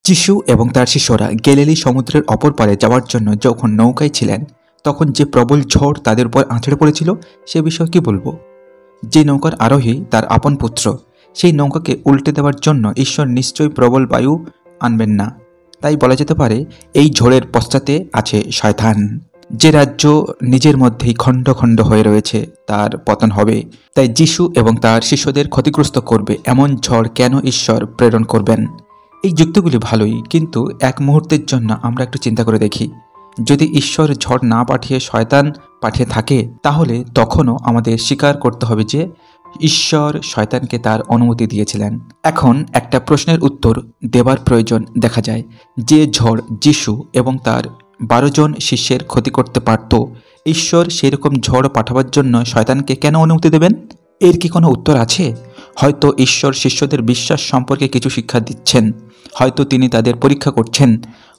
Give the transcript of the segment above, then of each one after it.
যিশু এবং তার শিষ্যরা গ্যালিলি সমুদ্রের অপর পারে যাওয়ার জন্য যখন নৌকায় ছিলেন তখন যে প্রবল ঝড় তাদের উপর আছড়ে পড়েছিল সে বিষয়ে কি বলবো। যে নৌকার আরোহী তার আপন পুত্র, সেই নৌকাকে উল্টে দেওয়ার জন্য ঈশ্বর নিশ্চয়ই প্রবল বায়ু আনবেন না। তাই বলা যেতে পারে এই ঝড়ের পশ্চাতে আছে শয়তান। যে রাজ্য নিজের মধ্যেই খণ্ড খণ্ড হয়ে রয়েছে তার পতন হবে। তাই যিশু এবং তার শিষ্যদের ক্ষতিগ্রস্ত করবে এমন ঝড় কেন ঈশ্বর প্রেরণ করবেন? এই যুক্তিগুলি ভালোই, কিন্তু এক মুহূর্তের জন্য আমরা একটু চিন্তা করে দেখি, যদি ঈশ্বর ঝড় না পাঠিয়ে শয়তান পাঠিয়ে থাকে তাহলে তখনও আমাদের স্বীকার করতে হবে যে ঈশ্বর শয়তানকে তার অনুমতি দিয়েছিলেন। এখন একটা প্রশ্নের উত্তর দেবার প্রয়োজন। দেখা যায় যে ঝড় যিশু এবং তার 12 জন শিষ্যের ক্ষতি করতে পারত, ঈশ্বর সেরকম ঝড় পাঠাবার জন্য শয়তানকে কেন অনুমতি দেবেন? এর কি কোনো উত্তর আছে? হয়তো ঈশ্বর শিষ্যদের বিশ্বাস সম্পর্কে কিছু শিক্ষা দিচ্ছেন, হয়তো তিনি তাদের পরীক্ষা করছেন,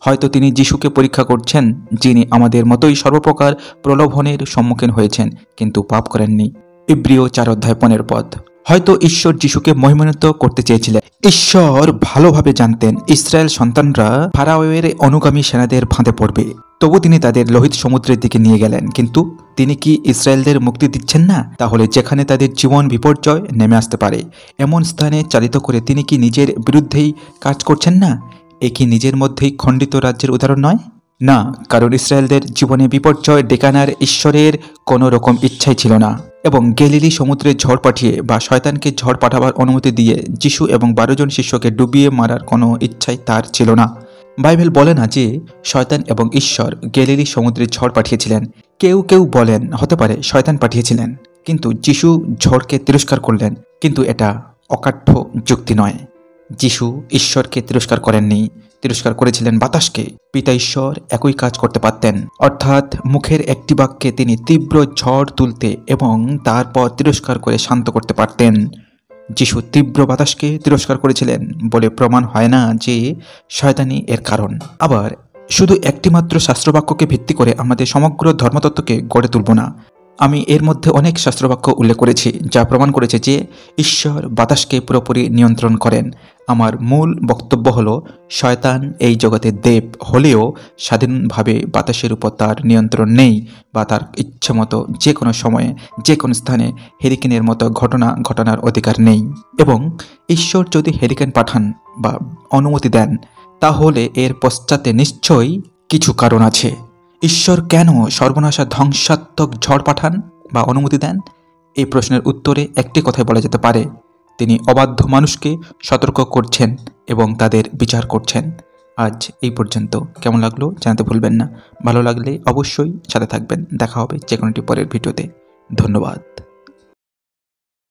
হয়তো তিনি যিশুকে পরীক্ষা করছেন, যিনি আমাদের মতোই সর্বপ্রকার প্রলোভনের সম্মুখীন হয়েছেন কিন্তু পাপ করেননি। ইব্রিয় 4:15 হয়তো ঈশ্বর যিশুকে মহিমান্বিত করতে চেয়েছিলেন। ঈশ্বর ভালোভাবে জানতেন ইসরায়েল সন্তানরা ফারাওয়ের অনুগামী সেনাদের ফাঁদে পড়বে, তবু তিনি তাদের লোহিত সমুদ্রের দিকে নিয়ে গেলেন। কিন্তু তিনি কি ইসরায়েলদের মুক্তি দিচ্ছেন না? তাহলে যেখানে তাদের জীবন বিপর্যয় নেমে আসতে পারে এমন স্থানে চালিত করে তিনি কি নিজের বিরুদ্ধেই কাজ করছেন না? এ কি নিজের মধ্যেই খণ্ডিত রাজ্যের উদাহরণ নয়? না, কারণ ইসরায়েলদের জীবনে বিপর্যয় ডেকে আনার ঈশ্বরের কোনো রকম ইচ্ছাই ছিল না, এবং গ্যালিলি সমুদ্রে ঝড় পাঠিয়ে বা শয়তানকে ঝড় পাঠাবার অনুমতি দিয়ে যিশু এবং 12 জন শিষ্যকে ডুবিয়ে মারার কোনো ইচ্ছাই তার ছিল না। বাইবেল বলে না যে শয়তান এবং ঈশ্বর গ্যালিলি সমুদ্রে ঝড় পাঠিয়েছিলেন। কেউ কেউ বলেন হতে পারে শয়তান পাঠিয়েছিলেন, কিন্তু যিশু ঝড়কে তিরস্কার করলেন। কিন্তু এটা অকাঠ্য যুক্তি নয়। যিশু ঈশ্বরকে তিরস্কার করেননি, তিরস্কার করেছিলেন বাতাসকে। পিতা ঈশ্বর একই কাজ করতে পারতেন, অর্থাৎ মুখের একটি বাক্যে তিনি তীব্র ঝড় তুলতে এবং তারপর তিরস্কার করে শান্ত করতে পারতেন। যিশু তীব্র বাতাসকে তিরস্কার করেছিলেন বলে প্রমাণ হয় না যে শয়তানি এর কারণ। আবার শুধু একটিমাত্র শাস্ত্রবাক্যকে ভিত্তি করে আমাদের সমগ্র ধর্মতত্ত্বকে গড়ে তুলব না। আমি এর মধ্যে অনেক শাস্ত্রবাক্য উল্লেখ করেছি যা প্রমাণ করেছে যে ঈশ্বর বাতাসকে পুরোপুরি নিয়ন্ত্রণ করেন। আমার মূল বক্তব্য হলো, শয়তান এই জগতের দেব হলেও স্বাধীনভাবে বাতাসের উপর তার নিয়ন্ত্রণ নেই, বা তার ইচ্ছামতো যে কোনো সময়ে যে কোনো স্থানে হেরিকেনের মতো ঘটনা ঘটানোর অধিকার নেই। এবং ঈশ্বর যদি হেরিকেন পাঠান বা অনুমতি দেন তাহলে এর পশ্চাতে নিশ্চয়ই কিছু কারণ আছে। ঈশ্বর কেন সর্বনাশা ধ্বংসাত্মক ঝড় পাঠান বা অনুমতি দেন? এই প্রশ্নের উত্তরে একটি কথাই বলা যেতে পারে, তিনি অবাধ্য মানুষকে সতর্ক করছেন এবং তাদের বিচার করছেন। আজ এই পর্যন্ত। কেমন লাগলো জানাতে ভুলবেন না। ভালো লাগলে অবশ্যই সাথে থাকবেন। দেখা হবে যে কোনোটি পরের ভিডিওতে। ধন্যবাদ।